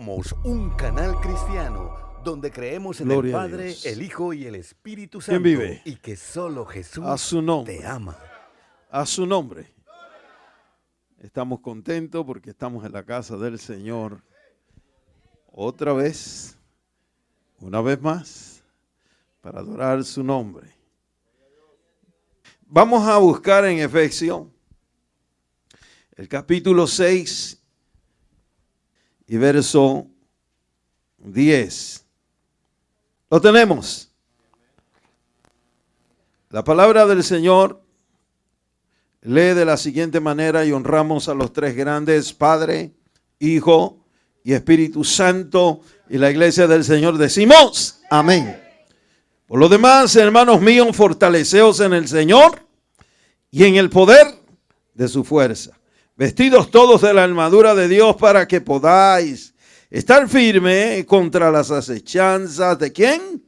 Somos un canal cristiano donde creemos en Gloria el Padre, el Hijo y el Espíritu ¿Quién Santo. vive? Y que solo Jesús A su nombre. te ama. A su nombre. Estamos contentos porque estamos en la casa del Señor. Otra vez, una vez más, para adorar su nombre. Vamos a buscar en Efesios, el capítulo 6 y verso 10. Lo tenemos. La palabra del Señor lee de la siguiente manera y honramos a los tres grandes, Padre, Hijo y Espíritu Santo, y la iglesia del Señor decimos amén. Por lo demás, hermanos míos, fortaleceos en el Señor y en el poder de su fuerza. Vestidos todos de la armadura de Dios para que podáis estar firme contra las acechanzas ¿de quién?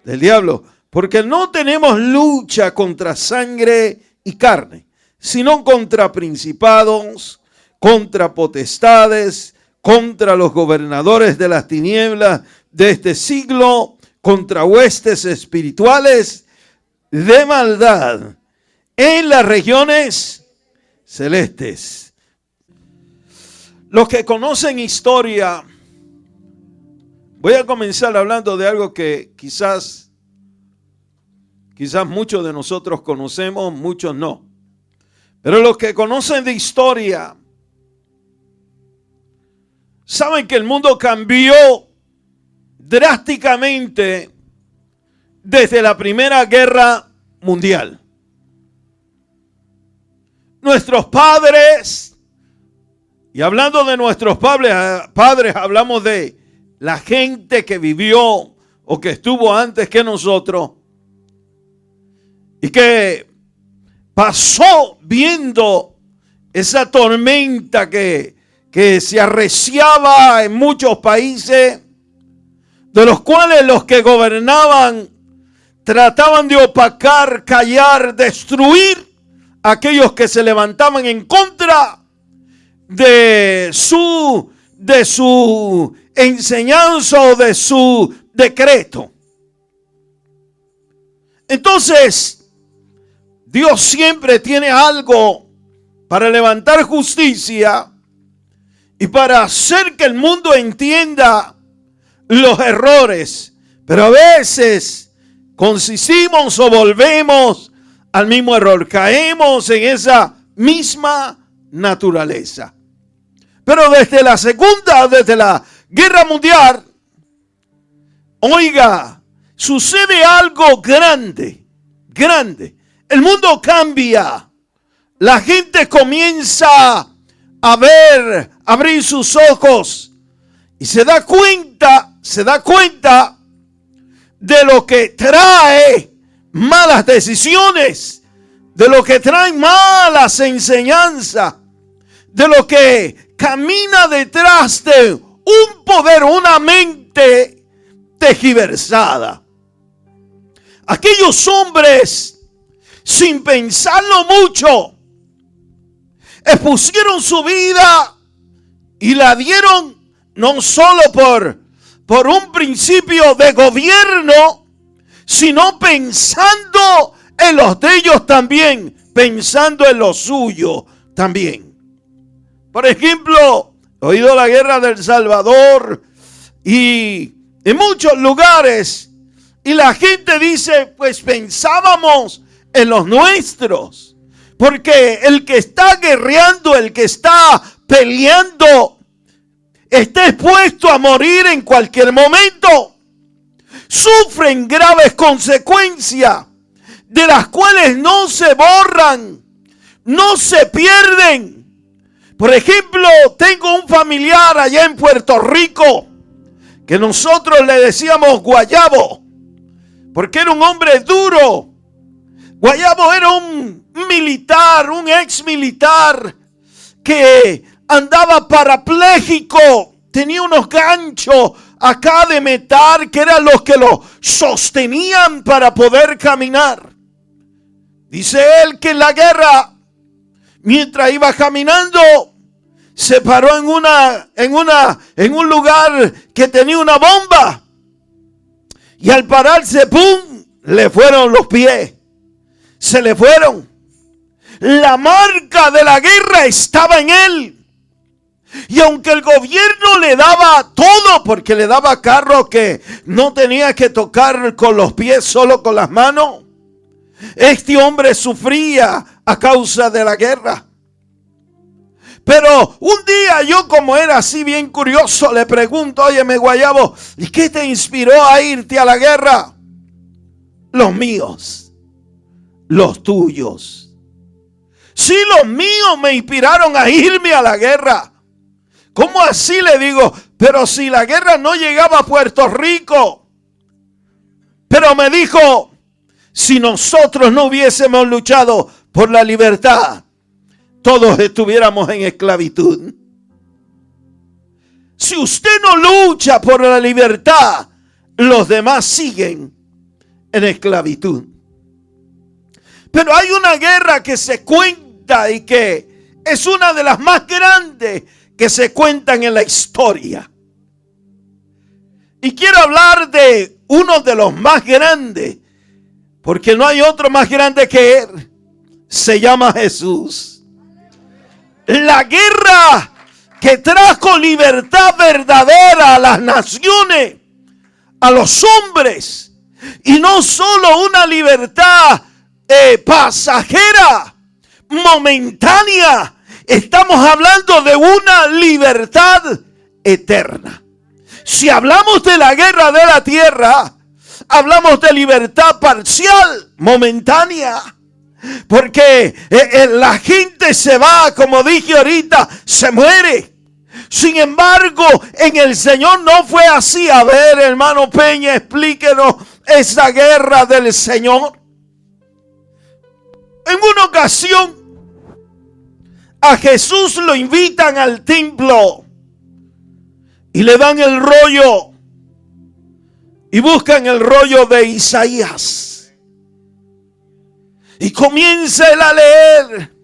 Del diablo. Porque no tenemos lucha contra sangre y carne, sino contra principados, contra potestades, contra los gobernadores de las tinieblas de este siglo, contra huestes espirituales de maldad en las regiones celestes. Los que conocen historia, voy a comenzar hablando de algo que quizás muchos de nosotros conocemos, muchos no. Pero los que conocen de historia saben que el mundo cambió drásticamente desde la Primera Guerra Mundial. Nuestros padres, y hablando de nuestros padres, hablamos de la gente que vivió o que estuvo antes que nosotros y que pasó viendo esa tormenta que se arreciaba en muchos países, de los cuales los que gobernaban trataban de opacar, callar, destruir a aquellos que se levantaban en contra de su enseñanza o de su decreto. Entonces, Dios siempre tiene algo para levantar justicia y para hacer que el mundo entienda los errores. Pero a veces consistimos o volvemos al mismo error. Caemos en esa misma naturaleza. Pero desde la Guerra Mundial, oiga, sucede algo grande. El mundo cambia. La gente comienza a ver, abrir sus ojos y se da cuenta de lo que trae malas decisiones, de lo que trae malas enseñanzas, de lo que camina detrás de un poder, una mente tergiversada. Aquellos hombres, sin pensarlo mucho, expusieron su vida y la dieron no solo por un principio de gobierno, sino pensando en los de ellos también, pensando en lo suyo también. Por ejemplo, he oído la guerra del Salvador y en muchos lugares, y la gente dice, pues pensábamos en los nuestros, porque el que está guerreando, el que está peleando, está expuesto a morir en cualquier momento. Sufren graves consecuencias, de las cuales no se borran, no se pierden. Por ejemplo, tengo un familiar allá en Puerto Rico que nosotros le decíamos Guayabo, porque era un hombre duro. Guayabo era un militar, un ex militar que andaba parapléjico, tenía unos ganchos acá de metal que eran los que lo sostenían para poder caminar. Dice él que en la guerra, mientras iba caminando, se paró en un lugar que tenía una bomba. Y al pararse, ¡pum!, le fueron los pies. Se le fueron. La marca de la guerra estaba en él. Y aunque el gobierno le daba todo, porque le daba carros que no tenía que tocar con los pies, solo con las manos, este hombre sufría a causa de la guerra. Pero un día yo, como era así bien curioso, le pregunto: óyeme, Guayabo, ¿y qué te inspiró a irte a la guerra? Los míos, los tuyos. Sí, los míos me inspiraron a irme a la guerra. ¿Cómo así? Le digo, pero si la guerra no llegaba a Puerto Rico. Pero me dijo, si nosotros no hubiésemos luchado por la libertad, todos estuviéramos en esclavitud. Si usted no lucha por la libertad, los demás siguen en esclavitud. Pero hay una guerra que se cuenta y que es una de las más grandes que se cuentan en la historia. Y quiero hablar de uno de los más grandes, porque no hay otro más grande que él. Se llama Jesús. La guerra que trajo libertad verdadera a las naciones, a los hombres. Y no solo una libertad pasajera, momentánea. Estamos hablando de una libertad eterna. Si hablamos de la guerra de la tierra, hablamos de libertad parcial, momentánea. Porque la gente se va, como dije ahorita, se muere. Sin embargo, en el Señor no fue así. A ver, hermano Peña, explíquenos esa guerra del Señor. En una ocasión, a Jesús lo invitan al templo y le dan el rollo y buscan el rollo de Isaías. Y comienza él a leer: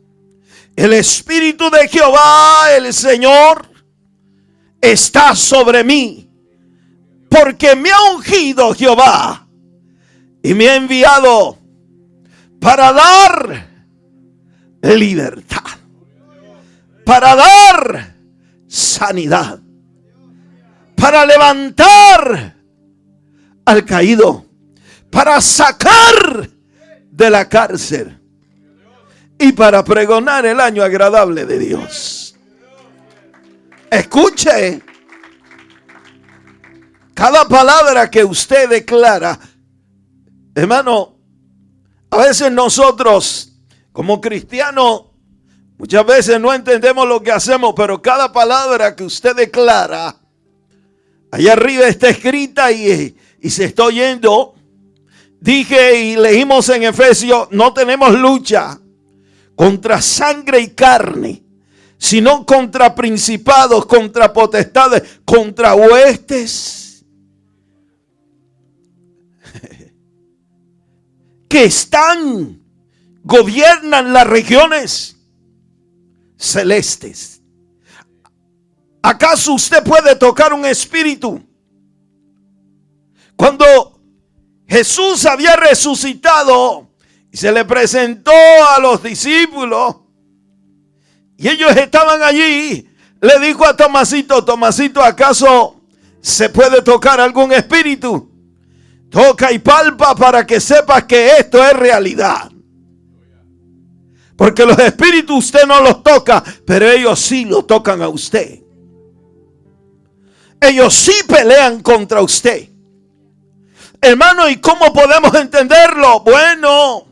el Espíritu de Jehová, el Señor, está sobre mí, porque me ha ungido Jehová y me ha enviado para dar libertad, para dar sanidad, para levantar al caído, para sacar de la cárcel y para pregonar el año agradable de Dios. Escuche, cada palabra que usted declara, hermano. A veces nosotros como cristianos muchas veces no entendemos lo que hacemos, pero cada palabra que usted declara, allá arriba está escrita y se está oyendo. Dije y leímos en Efesios: no tenemos lucha contra sangre y carne, sino contra principados, contra potestades, contra huestes que gobiernan las regiones celestes. ¿Acaso usted puede tocar un espíritu? Cuando Jesús había resucitado y se le presentó a los discípulos y ellos estaban allí, le dijo a Tomasito: Tomasito, ¿acaso se puede tocar algún espíritu? Toca y palpa para que sepas que esto es realidad. Porque los espíritus usted no los toca, pero ellos sí lo tocan a usted. Ellos sí pelean contra usted. Hermano, ¿y cómo podemos entenderlo? Bueno,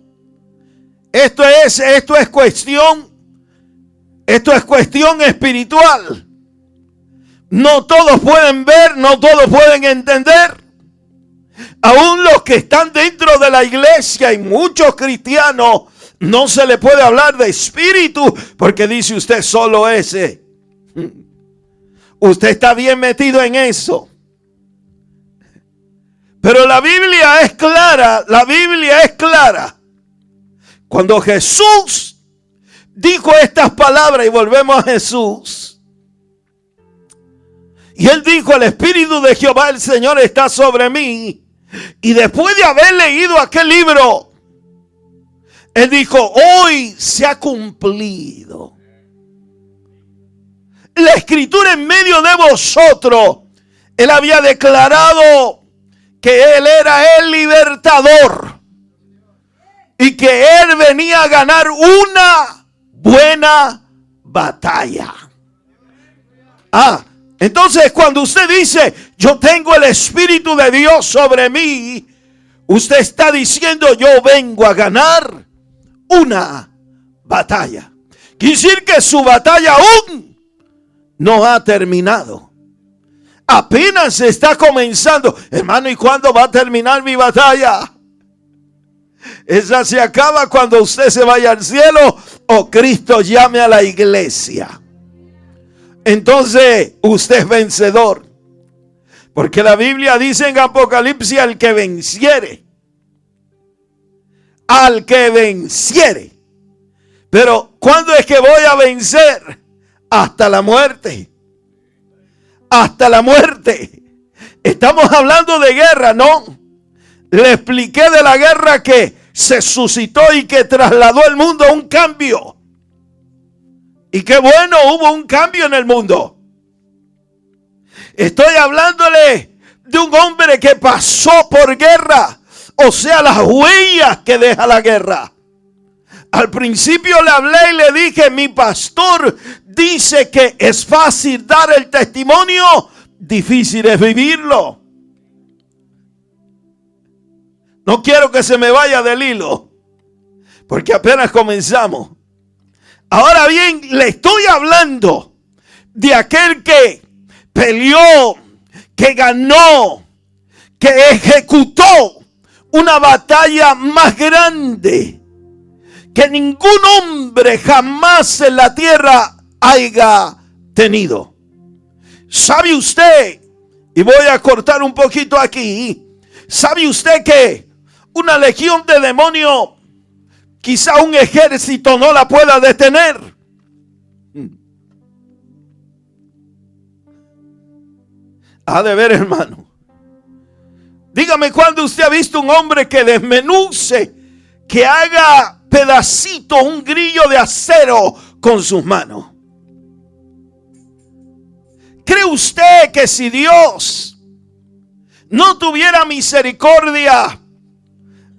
esto es cuestión espiritual. No todos pueden ver, no todos pueden entender. Aún los que están dentro de la iglesia y muchos cristianos, no se le puede hablar de espíritu, porque dice usted: solo ese. Usted está bien metido en eso. Pero la Biblia es clara, Cuando Jesús dijo estas palabras, y volvemos a Jesús, Y él dijo: el Espíritu de Jehová el Señor está sobre mí. Y después de haber leído aquel libro, él dijo: hoy se ha cumplido la escritura en medio de vosotros. Él había declarado que él era el libertador y que él venía a ganar una buena batalla. Entonces cuando usted dice: yo tengo el Espíritu de Dios sobre mí, usted está diciendo: yo vengo a ganar una batalla. Quiere decir que su batalla aún no ha terminado. Apenas está comenzando. Hermano, ¿y cuándo va a terminar mi batalla? Esa se acaba cuando usted se vaya al cielo o Cristo llame a la iglesia. Entonces usted es vencedor. Porque la Biblia dice en Apocalipsis: al que venciere. Al que venciere. Pero ¿cuándo es que voy a vencer? Hasta la muerte. Hasta la muerte. Estamos hablando de guerra, ¿no? Le expliqué de la guerra que se suscitó y que trasladó el mundo a un cambio. Y qué bueno, hubo un cambio en el mundo. Estoy hablándole de un hombre que pasó por guerra. O sea, las huellas que deja la guerra. Al principio le hablé y le dije: mi pastor dice que es fácil dar el testimonio, difícil es vivirlo. No quiero que se me vaya del hilo, porque apenas comenzamos. Ahora bien, le estoy hablando de aquel que peleó, que ganó, que ejecutó una batalla más grande que ningún hombre jamás en la tierra haya tenido. ¿Sabe usted? Y voy a cortar un poquito aquí. ¿Sabe usted que una legión de demonios, quizá un ejército no la pueda detener? Ha de ver, hermano. Dígame cuándo usted ha visto un hombre que desmenuce, que haga pedacito un grillo de acero con sus manos. ¿Cree usted que si Dios no tuviera misericordia,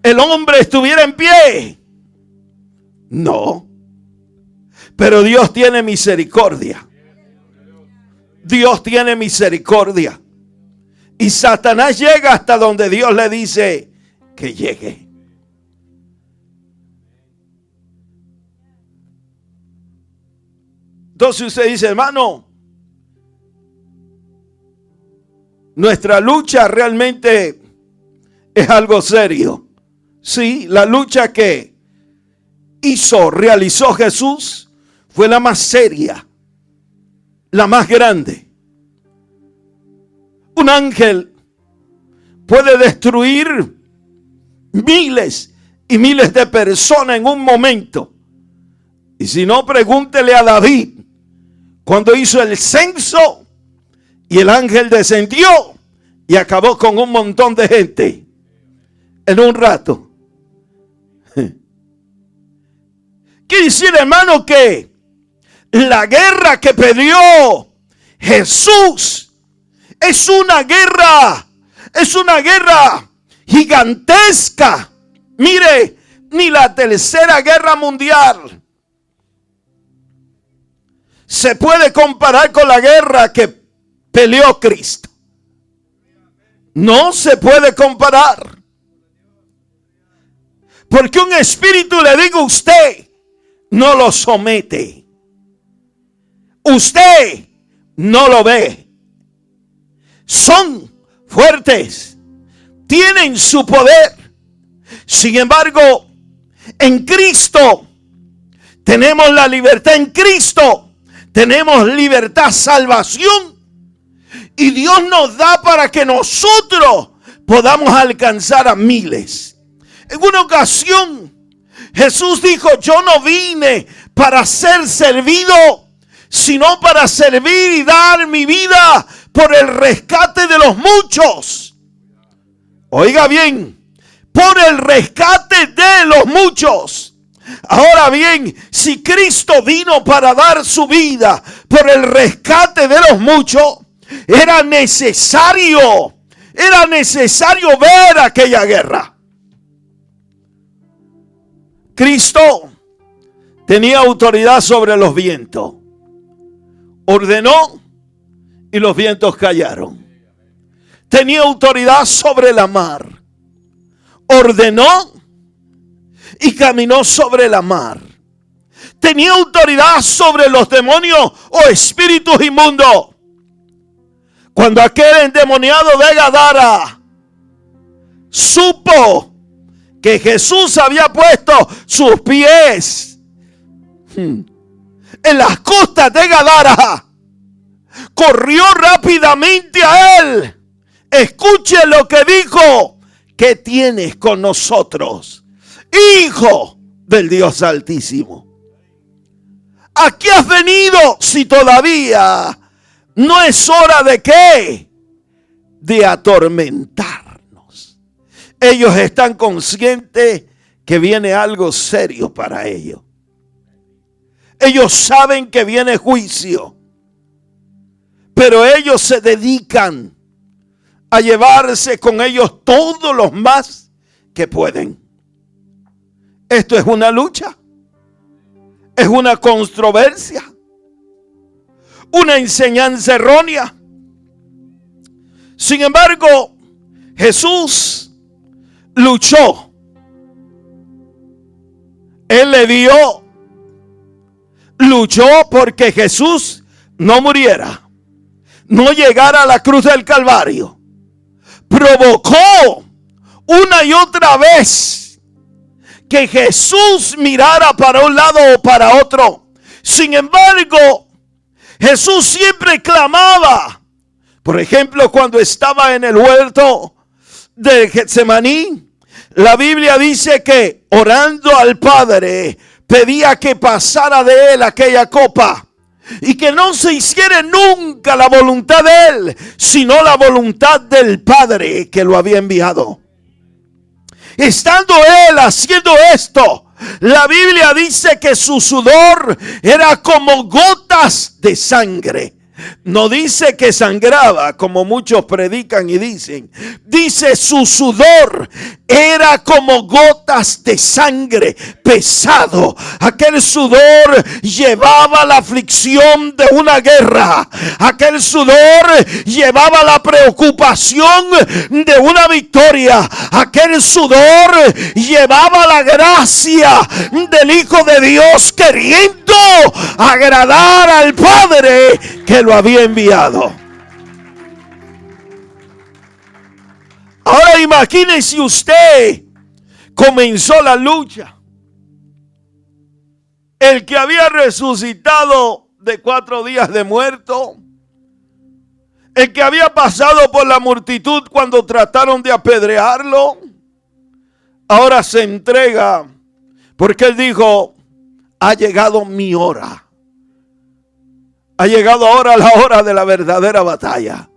el hombre estuviera en pie? No. Pero Dios tiene misericordia. Dios tiene misericordia. Y Satanás llega hasta donde Dios le dice que llegue. Entonces usted dice: hermano, nuestra lucha realmente es algo serio. Sí, la lucha que realizó Jesús fue la más seria, la más grande. Un ángel puede destruir miles y miles de personas en un momento. Y si no, pregúntele a David cuando hizo el censo y el ángel descendió y acabó con un montón de gente en un rato. Quiere decir, hermano, que la guerra que peleó Jesús es una guerra gigantesca. Mire, ni la tercera guerra mundial se puede comparar con la guerra que peleó Cristo. No se puede comparar. Porque un espíritu, le digo a usted, no lo somete. Usted no lo ve. Son fuertes, tienen su poder. Sin embargo, en Cristo tenemos la libertad. En Cristo tenemos libertad, salvación. Y Dios nos da para que nosotros podamos alcanzar a miles. En una ocasión Jesús dijo: yo no vine para ser servido, sino para servir y dar mi vida por el rescate de los muchos. Oiga bien, por el rescate de los muchos. Ahora bien, si Cristo vino para dar su vida por el rescate de los muchos, era necesario ver aquella guerra. Cristo tenía autoridad sobre los vientos. Ordenó y los vientos callaron. Tenía autoridad sobre la mar. Ordenó y caminó sobre la mar. Tenía autoridad sobre los demonios o espíritus inmundos. Cuando aquel endemoniado de Gadara supo que Jesús había puesto sus pies en las costas de Gadara, corrió rápidamente a él. Escuche lo que dijo: ¿qué tienes con nosotros, Hijo del Dios Altísimo? ¿A qué has venido si todavía no es hora de qué? De atormentarnos. Ellos están conscientes que viene algo serio para ellos. Ellos saben que viene juicio, pero ellos se dedican a llevarse con ellos todos los más que pueden. Esto es una lucha, es una controversia, una enseñanza errónea. Sin embargo, Jesús luchó. Él le dio, luchó porque Jesús no muriera, no llegara a la cruz del Calvario. Provocó una y otra vez que Jesús mirara para un lado o para otro. Sin embargo, Jesús siempre clamaba. Por ejemplo, cuando estaba en el huerto de Getsemaní, la Biblia dice que orando al Padre pedía que pasara de él aquella copa y que no se hiciera nunca la voluntad de él, sino la voluntad del Padre que lo había enviado. Estando él haciendo esto, la Biblia dice que su sudor era como gotas de sangre. No dice que sangraba, como muchos predican y dicen. Dice su sudor era como gotas de sangre, pesado. Aquel sudor llevaba la aflicción de una guerra. Aquel sudor llevaba la preocupación de una victoria. Aquel sudor llevaba la gracia del Hijo de Dios, queriendo agradar al Padre que lo había enviado. Ahora imagínese usted, comenzó la lucha. El que había resucitado de 4 días de muerto, el que había pasado por la multitud cuando trataron de apedrearlo, ahora se entrega porque él dijo: ha llegado mi hora. Ha llegado ahora la hora de la verdadera batalla.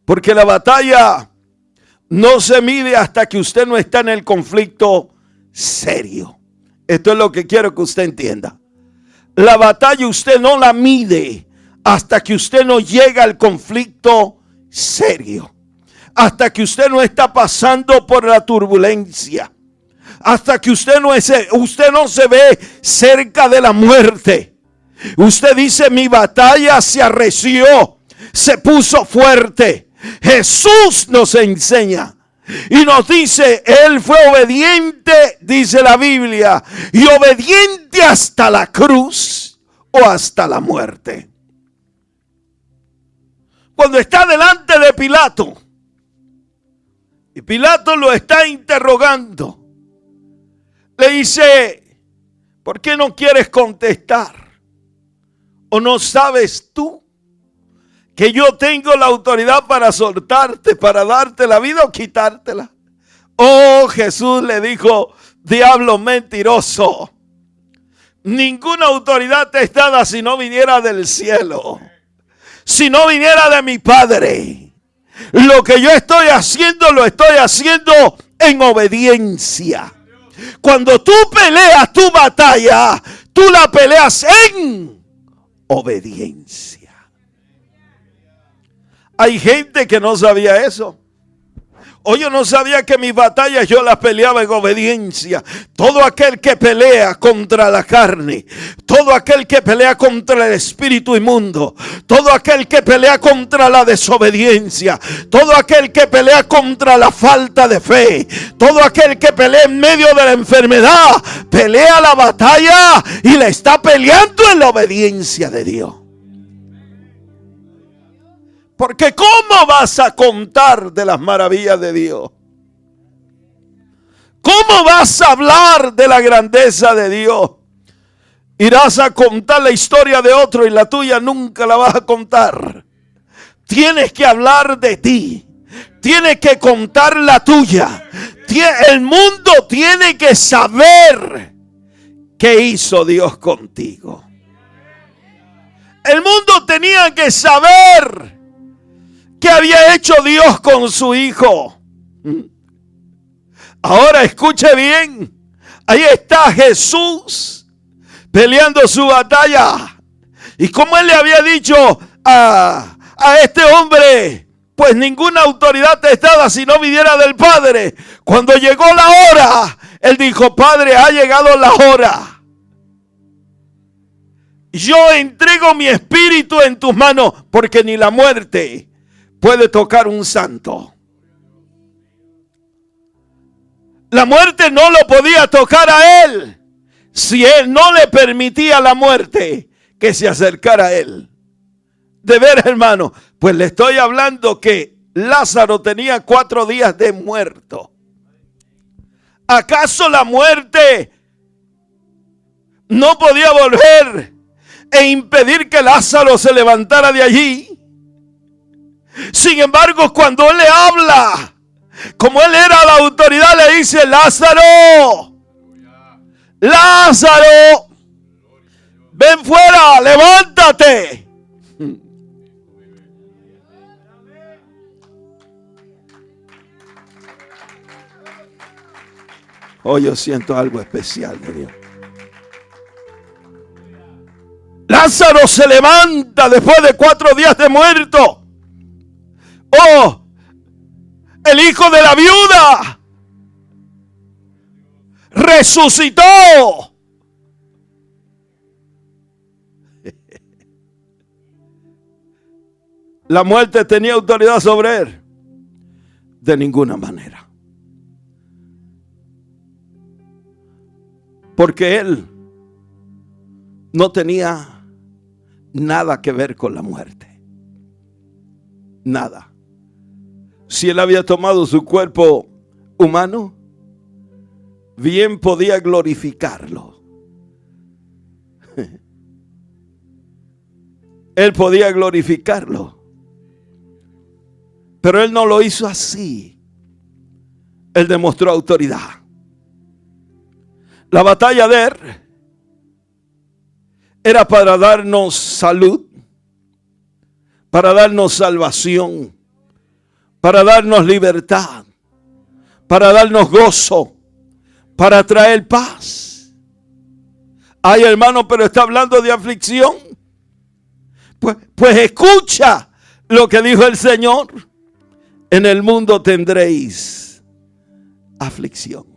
Porque la batalla no se mide hasta que usted no está en el conflicto serio. Esto es lo que quiero que usted entienda. La batalla usted no la mide hasta que usted no llega al conflicto serio. Hasta que usted no está pasando por la turbulencia. Hasta que usted no se ve cerca de la muerte. Usted dice: mi batalla se arreció, se puso fuerte. Jesús nos enseña y nos dice: él fue obediente, dice la Biblia, y obediente hasta la cruz o hasta la muerte. Cuando está delante de Pilato y Pilato lo está interrogando, le dice: ¿por qué no quieres contestar? ¿O no sabes tú que yo tengo la autoridad para soltarte, para darte la vida o quitártela? Oh, Jesús le dijo: diablo mentiroso, ninguna autoridad te es dada si no viniera del cielo. si no viniera de mi Padre. Lo que yo estoy haciendo, lo estoy haciendo en obediencia. Cuando tú peleas tu batalla, tú la peleas en obediencia. Hay gente que no sabía eso. O yo no sabía que mis batallas yo las peleaba en obediencia. Todo aquel que pelea contra la carne, todo aquel que pelea contra el espíritu inmundo, todo aquel que pelea contra la desobediencia, todo aquel que pelea contra la falta de fe, todo aquel que pelea en medio de la enfermedad, pelea la batalla y la está peleando en la obediencia de Dios. Porque ¿cómo vas a contar de las maravillas de Dios? ¿Cómo vas a hablar de la grandeza de Dios? Irás a contar la historia de otro y la tuya nunca la vas a contar. Tienes que hablar de ti. Tienes que contar la tuya. El mundo tiene que saber qué hizo Dios contigo. El mundo tenía que saber ¿qué había hecho Dios con su hijo? Ahora escuche bien. Ahí está Jesús peleando su batalla. Y como él le había dicho a este hombre, pues ninguna autoridad te es dada si no viniera del Padre. Cuando llegó la hora, él dijo, Padre, ha llegado la hora. Yo entrego mi espíritu en tus manos, porque ni la muerte puede tocar un santo. La muerte no lo podía tocar a él si él no le permitía a la muerte que se acercara a él. De ver, hermano, pues le estoy hablando que Lázaro tenía 4 días de muerto. ¿Acaso la muerte no podía volver e impedir que Lázaro se levantara de allí? Sin embargo, cuando él le habla, como él era la autoridad, le dice, Lázaro, Lázaro, ven fuera, levántate. Hoy yo siento algo especial de Dios. Lázaro se levanta después de 4 días de muerto. Oh, el hijo de la viuda resucitó. La muerte tenía autoridad sobre él. De ninguna manera. Porque él no tenía nada que ver con la muerte. Nada. Si él había tomado su cuerpo humano, bien podía glorificarlo. Él podía glorificarlo. Pero él no lo hizo así. Él demostró autoridad. La batalla de él era para darnos salud, para darnos salvación, para darnos libertad, para darnos gozo, para traer paz. Ay, hermano, pero está hablando de aflicción. Pues escucha lo que dijo el Señor. En el mundo tendréis aflicción.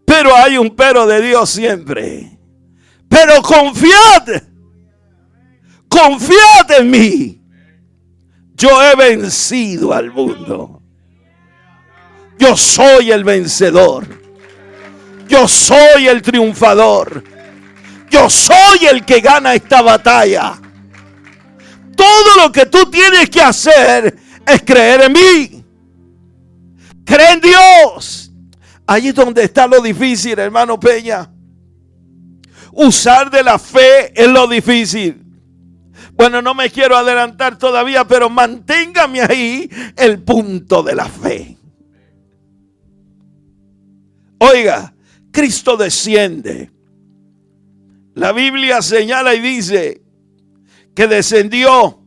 Pero hay un pero de Dios siempre. Pero confiad en mí. Yo he vencido al mundo. Yo soy el vencedor. Yo soy el triunfador. Yo soy el que gana esta batalla. Todo lo que tú tienes que hacer es creer en mí. Cree en Dios. Allí es donde está lo difícil, hermano Peña. Usar de la fe es lo difícil. Bueno, no me quiero adelantar todavía, pero manténgame ahí el punto de la fe. Oiga, Cristo desciende. La Biblia señala y dice que descendió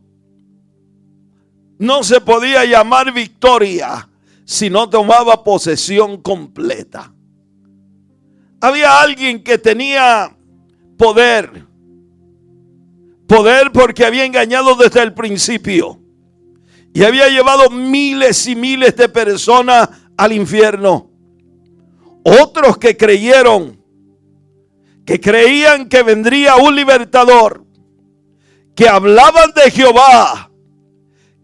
no se podía llamar victoria si no tomaba posesión completa. Había alguien que tenía poder. Poder porque había engañado desde el principio. Y había llevado miles y miles de personas al infierno. Otros que creían que vendría un libertador, que hablaban de Jehová,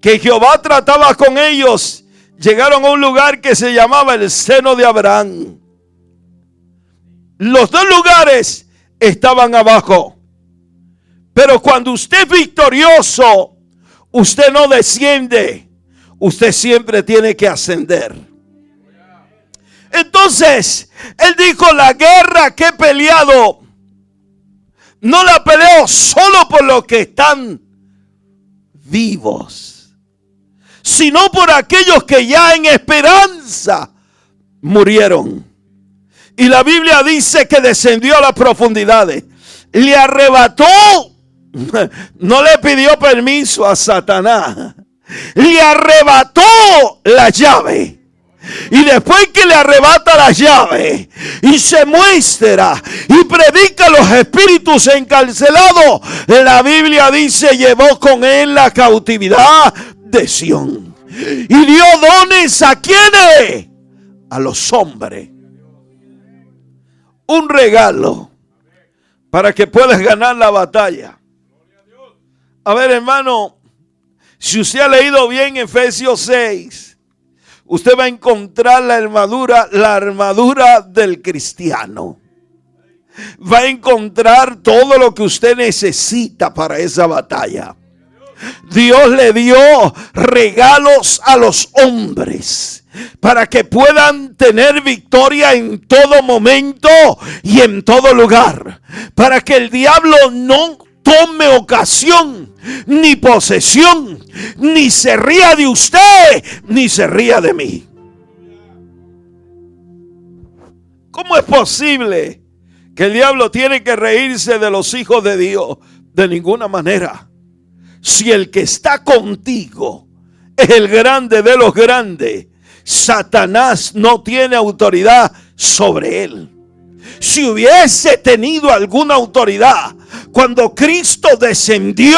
que Jehová trataba con ellos, llegaron a un lugar que se llamaba el seno de Abraham. Los dos lugares estaban abajo. Pero cuando usted es victorioso, usted no desciende, usted siempre tiene que ascender. Entonces, él dijo, la guerra que he peleado, no la peleo solo por los que están vivos, sino por aquellos que ya en esperanza murieron. Y la Biblia dice que descendió a las profundidades, le arrebató. No le pidió permiso a Satanás. Le arrebató la llave. Y después que le arrebata la llave y se muestra y predica a los espíritus encarcelados, la Biblia dice, llevó con él la cautividad de Sión. Y dio dones a quienes, a los hombres. Un regalo para que puedas ganar la batalla. A ver, hermano, si usted ha leído bien Efesios 6, usted va a encontrar la armadura del cristiano. Va a encontrar todo lo que usted necesita para esa batalla. Dios le dio regalos a los hombres para que puedan tener victoria en todo momento y en todo lugar. Para que el diablo no tome ocasión, ni posesión, ni se ría de usted, ni se ría de mí. ¿Cómo es posible que el diablo tiene que reírse de los hijos de Dios? De ninguna manera. Si el que está contigo es el grande de los grandes, Satanás no tiene autoridad sobre él. Si hubiese tenido alguna autoridad cuando Cristo descendió,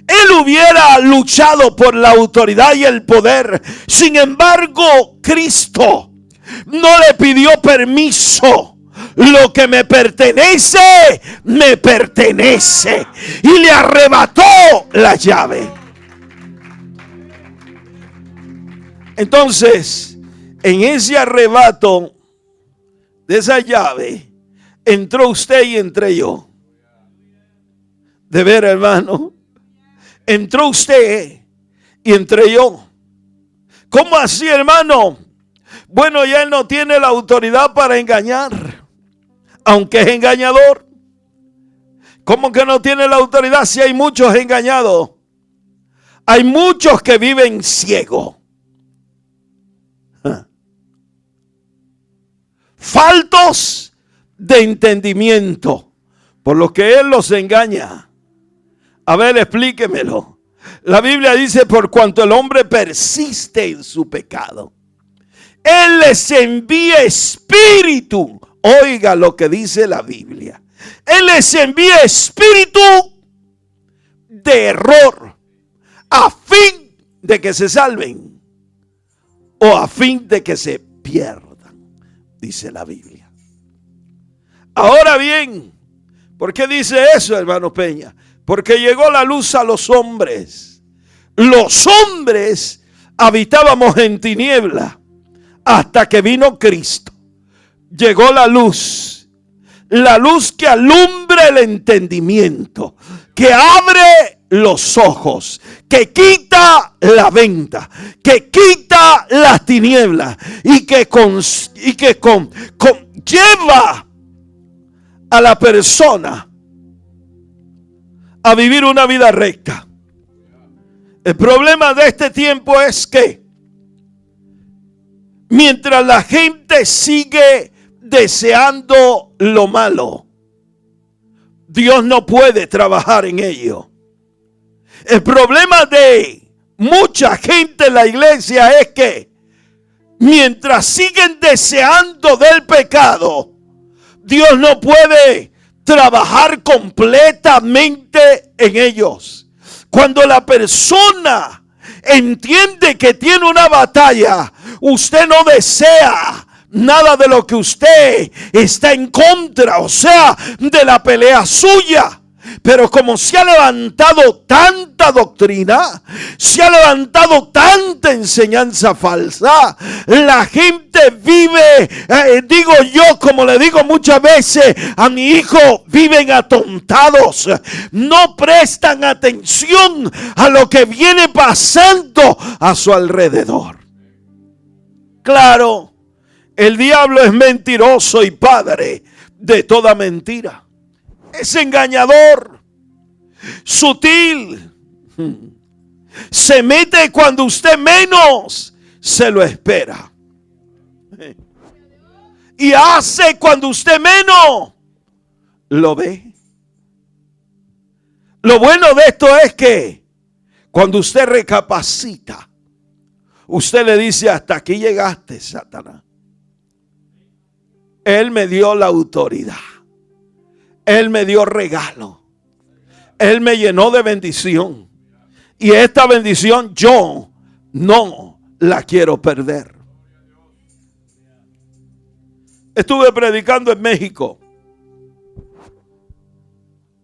él hubiera luchado por la autoridad y el poder. Sin embargo, Cristo no le pidió permiso. Lo que me pertenece, me pertenece. Y le arrebató la llave. Entonces, en ese arrebato de esa llave, entró usted y entré yo. De ver, hermano, entró usted y entré yo. ¿Cómo así, hermano? Bueno, ya él no tiene la autoridad para engañar, aunque es engañador. ¿Cómo que no tiene la autoridad si hay muchos engañados? Hay muchos que viven ciegos, faltos de entendimiento, por lo que él los engaña. A ver, explíquemelo. La Biblia dice, por cuanto el hombre persiste en su pecado, él les envía espíritu. Oiga lo que dice la Biblia. Él les envía espíritu de error, a fin de que se salven o a fin de que se pierdan, dice la Biblia. Ahora bien, ¿por qué dice eso, hermano Peña? Porque llegó la luz a los hombres. Los hombres habitábamos en tiniebla hasta que vino Cristo. Llegó la luz que alumbra el entendimiento, que abre los ojos, que quita la venda, que quita las tinieblas y que lleva a la persona a vivir una vida recta. El problema de este tiempo es que mientras la gente sigue deseando lo malo, Dios no puede trabajar en ello. El problema de mucha gente en la iglesia es que mientras siguen deseando del pecado, Dios no puede trabajar completamente en ellos. Cuando la persona entiende que tiene una batalla, usted no desea nada de lo que usted está en contra, o sea, de la pelea suya. Pero como se ha levantado tanta doctrina, se ha levantado tanta enseñanza falsa, la gente vive, digo yo, como le digo muchas veces a mi hijo, viven atontados, no prestan atención a lo que viene pasando a su alrededor. Claro, el diablo es mentiroso y padre de toda mentira. Es engañador, sutil, se mete cuando usted menos se lo espera y hace cuando usted menos lo ve. Lo bueno de esto es que cuando usted recapacita, usted le dice: hasta aquí llegaste, Satanás. Él me dio la autoridad. Él me dio regalo. Él me llenó de bendición. Y esta bendición yo no la quiero perder. Estuve predicando en México.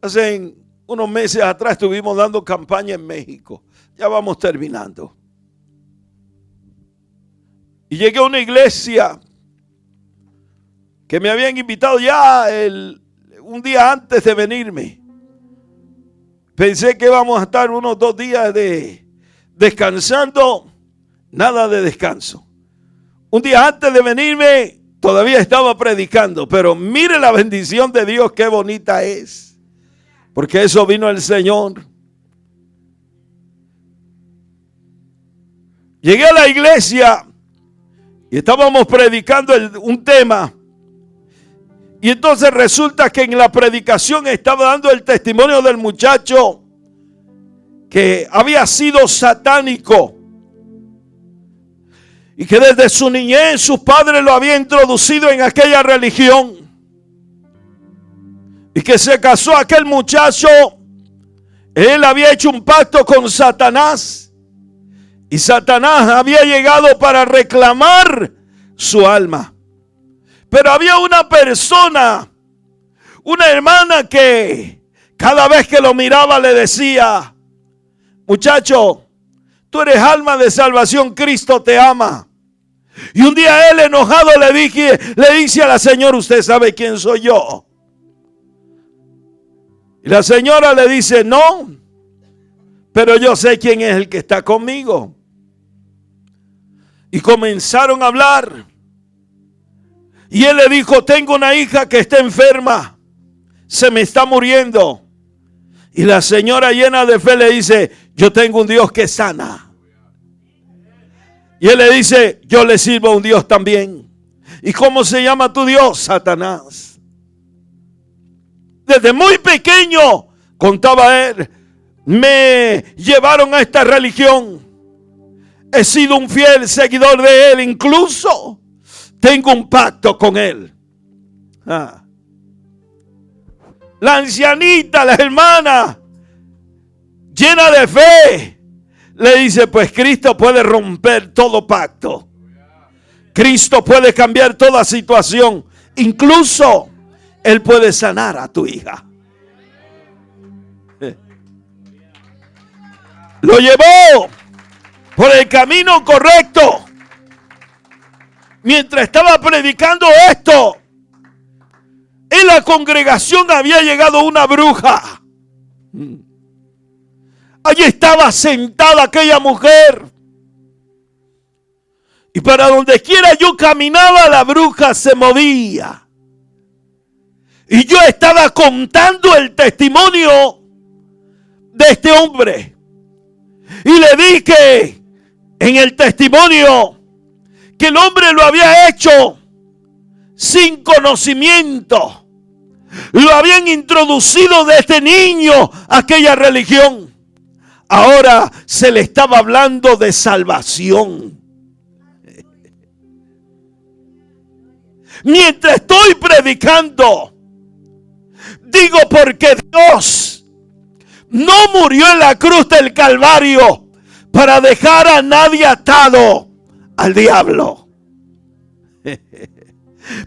Hace unos meses atrás estuvimos dando campaña en México. Ya vamos terminando. Y llegué a una iglesia que me habían invitado ya un día antes de venirme. Pensé que íbamos a estar unos 2 días descansando. Nada de descanso. Un día antes de venirme todavía estaba predicando. Pero mire la bendición de Dios, qué bonita es. Porque eso vino el Señor. Llegué a la iglesia y estábamos predicando un tema. Y entonces resulta que en la predicación estaba dando el testimonio del muchacho que había sido satánico. Y que desde su niñez sus padres lo habían introducido en aquella religión. Y que se casó aquel muchacho. Él había hecho un pacto con Satanás. Y Satanás había llegado para reclamar su alma. Pero había una persona, una hermana que cada vez que lo miraba le decía: muchacho, tú eres alma de salvación, Cristo te ama. Y un día él enojado le dice a la señora: ¿usted sabe quién soy yo? Y la señora le dice: no, pero yo sé quién es el que está conmigo. Y comenzaron a hablar. Y él le dijo: tengo una hija que está enferma, se me está muriendo. Y la señora, llena de fe, le dice: yo tengo un Dios que sana. Y él le dice: yo le sirvo a un Dios también. ¿Y cómo se llama tu Dios? Satanás. Desde muy pequeño, contaba él, me llevaron a esta religión. He sido un fiel seguidor de él, incluso tengo un pacto con él. La ancianita, la hermana, llena de fe, le dice: pues Cristo puede romper todo pacto. Cristo puede cambiar toda situación. Incluso Él puede sanar a tu hija. Lo llevó por el camino correcto. Mientras estaba predicando esto, en la congregación había llegado una bruja. Allí estaba sentada aquella mujer. Y para donde quiera yo caminaba, la bruja se movía. Y yo estaba contando el testimonio de este hombre. Y le dije en el testimonio que el hombre lo había hecho sin conocimiento. Lo habían introducido desde niño a aquella religión. ahora se le estaba hablando de salvación. Mientras estoy predicando, digo, porque Dios no murió en la cruz del Calvario para dejar a nadie atado al diablo,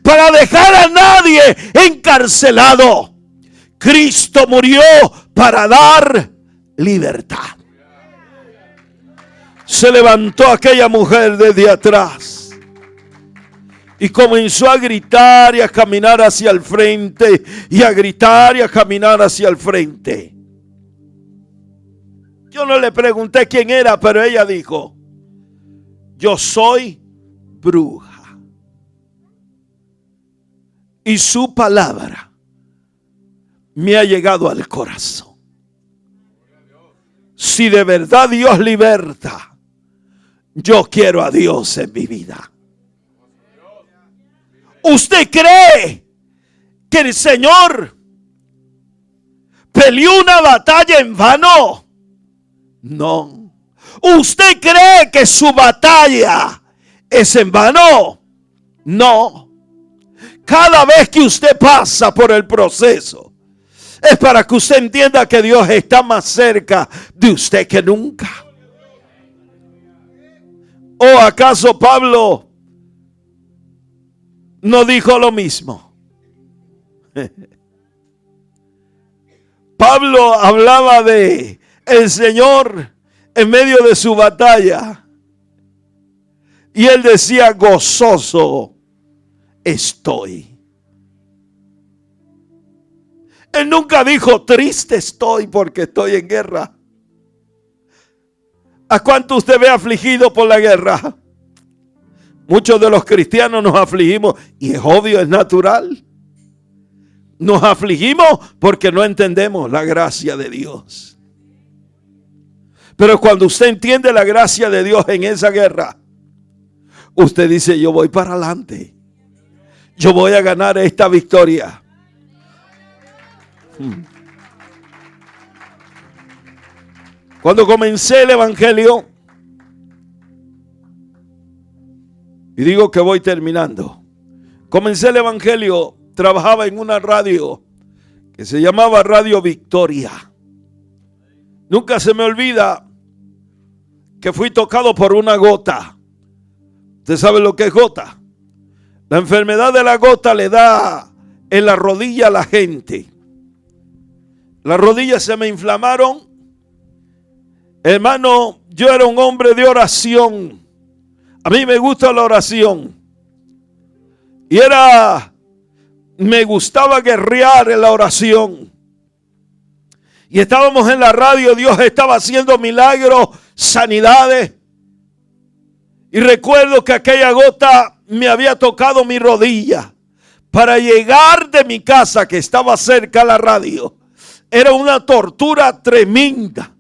para dejar a nadie encarcelado. Cristo murió para dar libertad. Se levantó aquella mujer desde atrás y comenzó a gritar y a caminar hacia el frente, y a gritar y a caminar hacia el frente. Yo no le pregunté quién era, pero ella dijo: yo soy bruja, y su palabra me ha llegado al corazón. Si de verdad Dios liberta, yo quiero a Dios en mi vida. ¿Usted cree que el Señor peleó una batalla en vano? No. ¿Usted cree que su batalla es en vano? No. Cada vez que usted pasa por el proceso, es para que usted entienda que Dios está más cerca de usted que nunca. ¿O acaso Pablo no dijo lo mismo? Pablo hablaba de el Señor en medio de su batalla, y él decía: gozoso estoy. Él nunca dijo: triste estoy porque estoy en guerra. ¿A cuánto usted ve afligido por la guerra? Muchos de los cristianos nos afligimos, y es obvio, es natural. Nos afligimos porque no entendemos la gracia de Dios. Pero cuando usted entiende la gracia de Dios en esa guerra, usted dice: yo voy para adelante. Yo voy a ganar esta victoria. Cuando comencé el evangelio, y digo que voy terminando, comencé el evangelio, trabajaba en una radio que se llamaba Radio Victoria. Nunca se me olvida que fui tocado por una gota. ¿Usted sabe lo que es gota? La enfermedad de la gota le da en la rodilla a la gente. Las rodillas se me inflamaron. Hermano, yo era un hombre de oración. A mí me gusta la oración. Y me gustaba guerrear en la oración. Y estábamos en la radio, Dios estaba haciendo milagros, sanidades. Y recuerdo que aquella gota me había tocado mi rodilla. Para llegar de mi casa, que estaba cerca a la radio, era una tortura tremenda.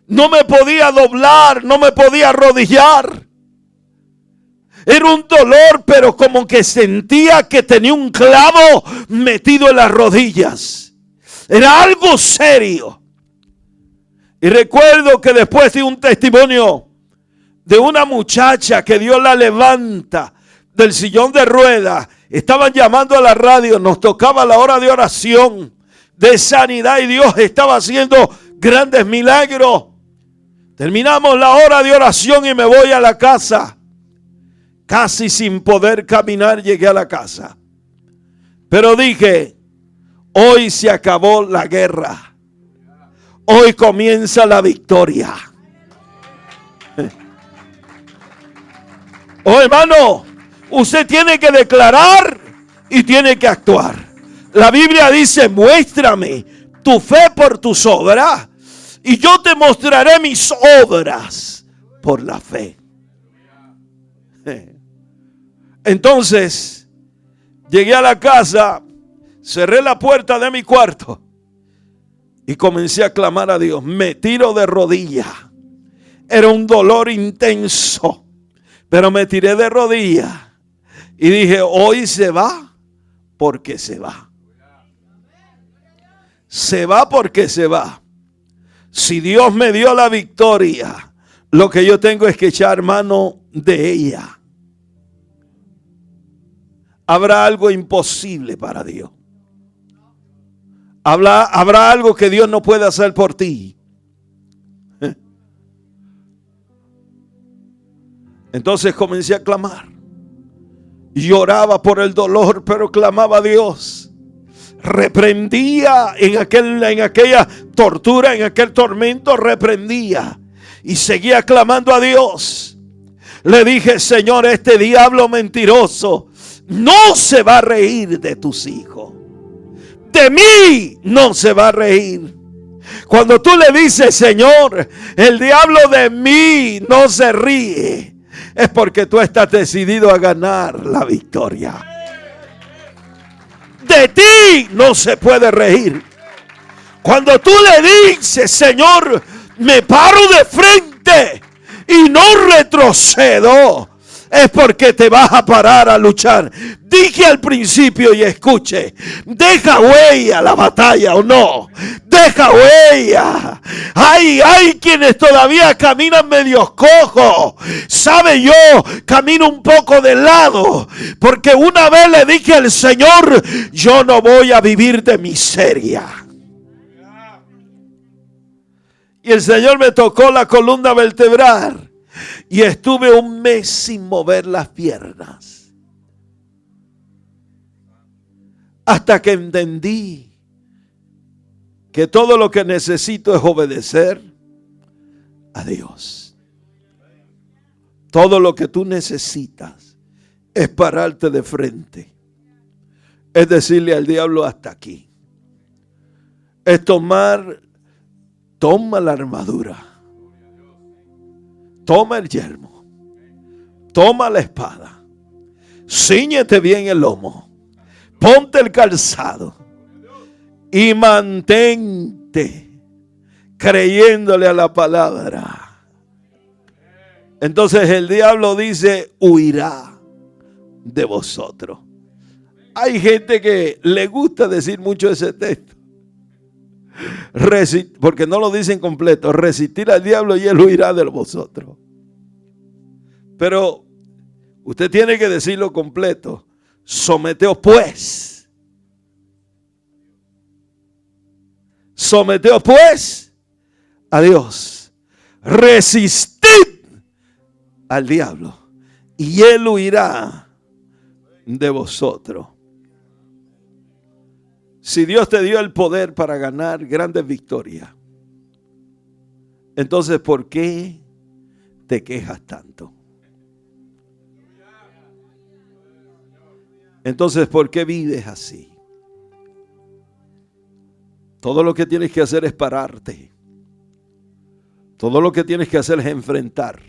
No me podía doblar, no me podía arrodillar. Era un dolor, pero como que sentía que tenía un clavo metido en las rodillas. Era algo serio. Y recuerdo que después de un testimonio de una muchacha que Dios la levanta del sillón de ruedas, estaban llamando a la radio, nos tocaba la hora de oración, de sanidad, y Dios estaba haciendo grandes milagros. Terminamos la hora de oración y me voy a la casa. Casi sin poder caminar llegué a la casa. Pero dije: hoy se acabó la guerra. Hoy comienza la victoria. Oh, hermano, usted tiene que declarar y tiene que actuar. La Biblia dice: muéstrame tu fe por tus obras, y yo te mostraré mis obras por la fe. Entonces, llegué a la casa, cerré la puerta de mi cuarto y comencé a clamar a Dios. Me tiro de rodillas. Era un dolor intenso, pero me tiré de rodillas y dije: hoy se va porque se va. Se va porque se va. Si Dios me dio la victoria, lo que yo tengo es que echar mano de ella. ¿Habrá algo imposible para Dios? ¿Habrá algo que Dios no pueda hacer por ti? Entonces comencé a clamar. Lloraba por el dolor, pero clamaba a Dios. Reprendía en aquella tortura, en aquel tormento, reprendía. Y seguía clamando a Dios. Le dije: Señor, este diablo mentiroso no se va a reír de tus hijos. De mí no se va a reír. Cuando tú le dices: Señor, el diablo de mí no se ríe, es porque tú estás decidido a ganar la victoria. De ti no se puede reír. Cuando tú le dices: Señor, me paro de frente y no retrocedo, es porque te vas a parar a luchar. Dije al principio, y escuche, deja huella la batalla o no, deja huella. Hay quienes todavía caminan medio cojos. Sabe, yo camino un poco de lado, porque una vez le dije al Señor: yo no voy a vivir de miseria. Y el Señor me tocó la columna vertebral. Y estuve un mes sin mover las piernas. Hasta que entendí que todo lo que necesito es obedecer a Dios. Todo lo que tú necesitas es pararte de frente. Es decirle al diablo: hasta aquí. Es toma la armadura. Toma el yelmo, toma la espada, cíñete bien el lomo, ponte el calzado y mantente creyéndole a la palabra. Entonces el diablo dice: huirá de vosotros. Hay gente que le gusta decir mucho ese texto, porque no lo dicen completo: resistir al diablo y él huirá de vosotros. Pero usted tiene que decirlo completo: someteos pues. Someteos pues a Dios. Resistid al diablo y él huirá de vosotros. Si Dios te dio el poder para ganar grandes victorias, entonces ¿por qué te quejas tanto? Entonces ¿por qué vives así? Todo lo que tienes que hacer es pararte. Todo lo que tienes que hacer es enfrentar.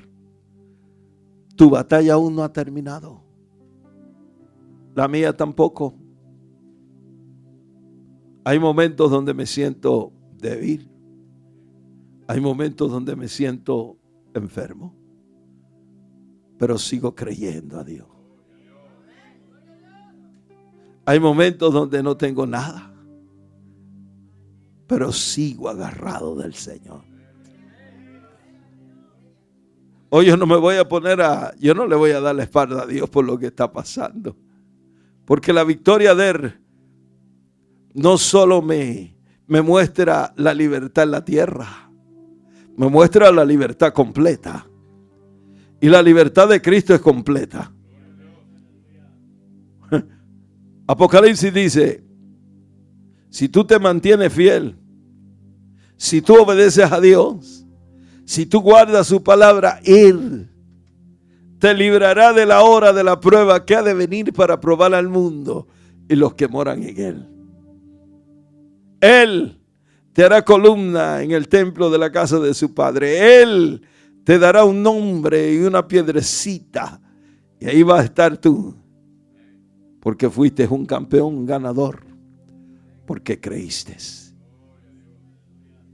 Tu batalla aún no ha terminado. La mía tampoco. Hay momentos donde me siento débil. Hay momentos donde me siento enfermo. Pero sigo creyendo a Dios. Hay momentos donde no tengo nada. Pero sigo agarrado del Señor. Hoy yo no me voy a yo no le voy a dar la espalda a Dios por lo que está pasando. Porque la victoria de Él no solo me muestra la libertad en la tierra, me muestra la libertad completa. Y la libertad de Cristo es completa. Apocalipsis dice: si tú te mantienes fiel, si tú obedeces a Dios, si tú guardas su palabra, Él te librará de la hora de la prueba que ha de venir para probar al mundo y los que moran en Él. Él te hará columna en el templo de la casa de su padre. Él te dará un nombre y una piedrecita. Y ahí vas a estar tú. Porque fuiste un campeón, un ganador. Porque creíste.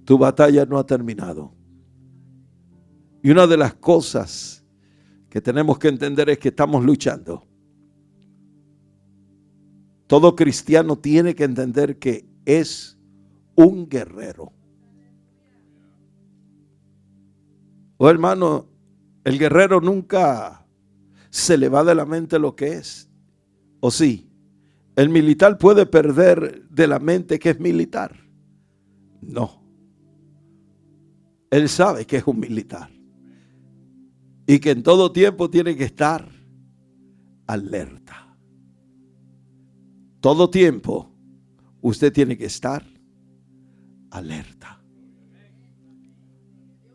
Tu batalla no ha terminado. Y una de las cosas que tenemos que entender es que estamos luchando. Todo cristiano tiene que entender que es un guerrero. Oh, hermano, el guerrero nunca se le va de la mente lo que es. ¿O sí? ¿El militar puede perder de la mente que es militar? No. Él sabe que es un militar. Y que en todo tiempo tiene que estar alerta. Todo tiempo usted tiene que estar alerta.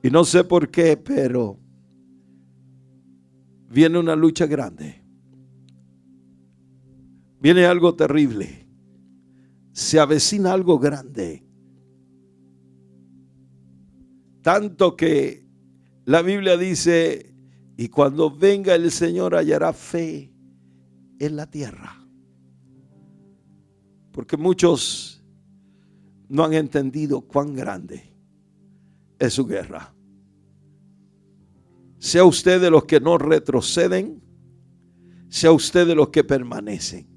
Y no sé por qué, pero viene una lucha grande. Viene algo terrible. Se avecina algo grande. Tanto que la Biblia dice, y cuando venga el Señor hallará fe en la tierra. Porque muchos no han entendido cuán grande es su guerra. Sea usted de los que no retroceden, sea usted de los que permanecen.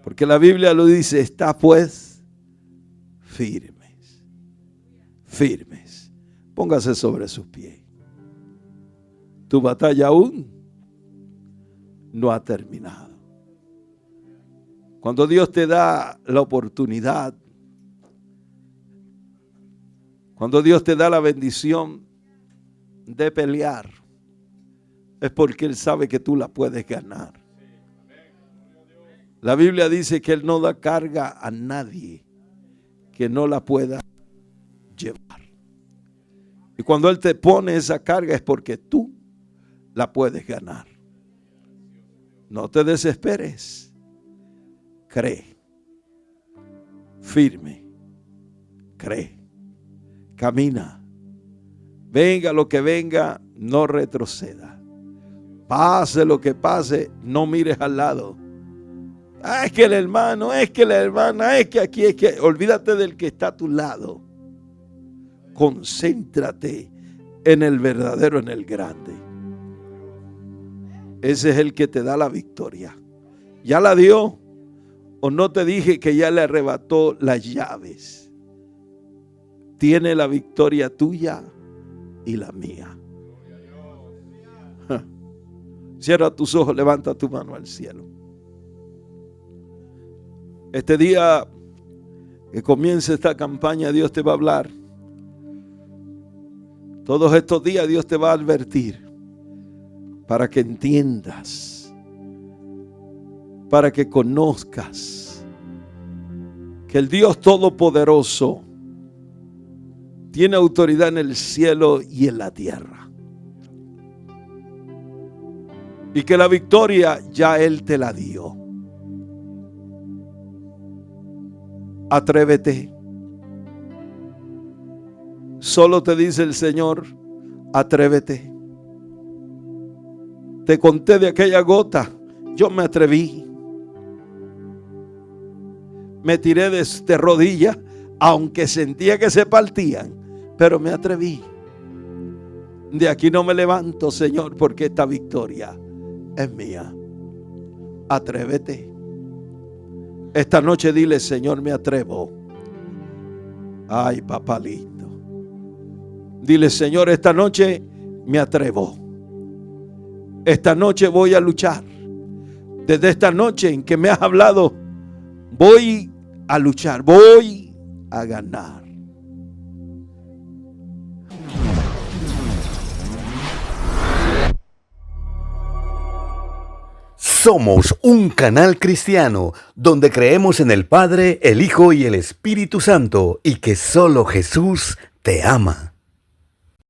Porque la Biblia lo dice, está pues firmes, firmes. Póngase sobre sus pies. Tu batalla aún no ha terminado. Cuando Dios te da la oportunidad, cuando Dios te da la bendición de pelear, es porque Él sabe que tú la puedes ganar. La Biblia dice que Él no da carga a nadie que no la pueda llevar. Y cuando Él te pone esa carga es porque tú la puedes ganar. No te desesperes. Cree. Firme. Cree. Camina. Venga lo que venga, no retroceda. Pase lo que pase, no mires al lado. Es que el hermano, es que la hermana, es que aquí, es que... Olvídate del que está a tu lado. Concéntrate en el verdadero, en el grande. Ese es el que te da la victoria. ¿Ya la dio? ¿O no te dije que ya le arrebató las llaves? Tiene la victoria tuya y la mía. Cierra tus ojos, levanta tu mano al cielo. Este día que comience esta campaña, Dios te va a hablar. Todos estos días Dios te va a advertir para que entiendas, para que conozcas que el Dios Todopoderoso tiene autoridad en el cielo y en la tierra. Y que la victoria ya Él te la dio. Atrévete. Solo te dice el Señor, atrévete. Te conté de aquella gota, yo me atreví. Me tiré de rodillas, aunque sentía que se partían, pero me atreví. De aquí no me levanto, Señor, porque esta victoria es mía. Atrévete. Esta noche dile, Señor, me atrevo. Ay, papá lindo. Dile, Señor, esta noche me atrevo. Esta noche voy a luchar. Desde esta noche en que me has hablado, voy a luchar, voy a ganar. Somos un canal cristiano donde creemos en el Padre, el Hijo y el Espíritu Santo y que solo Jesús te ama.